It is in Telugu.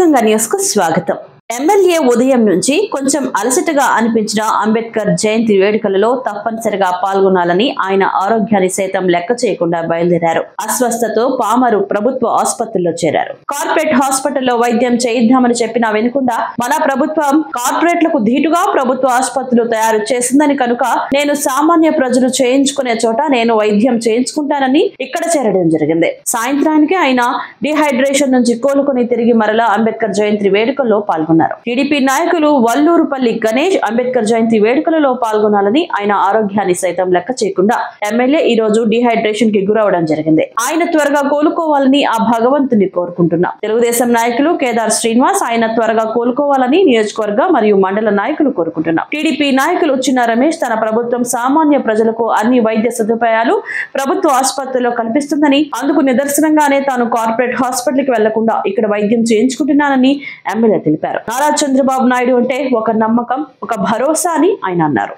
సిద్ధగంగా న్యూస్ కు స్వాగతం. ఎమ్మెల్యే ఉదయం నుంచి కొంచెం అలసటగా అనిపించిన అంబేద్కర్ జయంతి వేడుకలలో తప్పనిసరిగా పాల్గొనాలని ఆయన ఆరోగ్యాన్ని సైతం లెక్క చేయకుండా బయలుదేరారు. అస్వస్థతో పామరు ప్రభుత్వ ఆసుపత్రిలో చేరారు. కార్పొరేట్ హాస్పిటల్లో వైద్యం చేయిద్దామని చెప్పినా వినకుండా మన ప్రభుత్వం కార్పొరేట్లకు ధీటుగా ప్రభుత్వ ఆసుపత్రులు తయారు చేసిందని కనుక నేను సామాన్య ప్రజలు చేయించుకునే చోట నేను వైద్యం చేయించుకుంటానని ఇక్కడ చేరడం జరిగింది. సాయంత్రానికి ఆయన డిహైడ్రేషన్ నుంచి కోలుకొని తిరిగి మరలా అంబేద్కర్ జయంతి వేడుకల్లో పాల్గొన్నారు. టీడీపీ నాయకులు వల్లూరుపల్లి గణేష్ అంబేద్కర్ జయంతి వేడుకలలో పాల్గొనాలని ఆయన ఆరోగ్యాన్ని సైతం లెక్క చేయకుండా ఎమ్మెల్యే ఈ రోజు డిహైడ్రేషన్ కి గురవడం జరిగింది. ఆయన త్వరగా కోలుకోవాలని ఆ భగవంతుని కోరుకుంటున్నాం. తెలుగుదేశం నాయకులు కేదార్ శ్రీనివాస్ ఆయన త్వరగా కోలుకోవాలని నియోజకవర్గ మరియు మండల నాయకులు కోరుకుంటున్నాం. టీడీపీ నాయకులు చిన్న రమేష్ తన ప్రభుత్వం సామాన్య ప్రజలకు అన్ని వైద్య సదుపాయాలు ప్రభుత్వ ఆసుపత్రిలో కల్పిస్తుందని, అందుకు నిదర్శనంగానే తాను కార్పొరేట్ హాస్పిటల్ కి వెళ్లకుండా ఇక్కడ వైద్యం చేయించుకుంటున్నానని ఎమ్మెల్యే తెలిపారు. నారా చంద్రబాబు నాయుడు అంటే ఒక నమ్మకం, ఒక భరోసా అని ఆయన అన్నారు.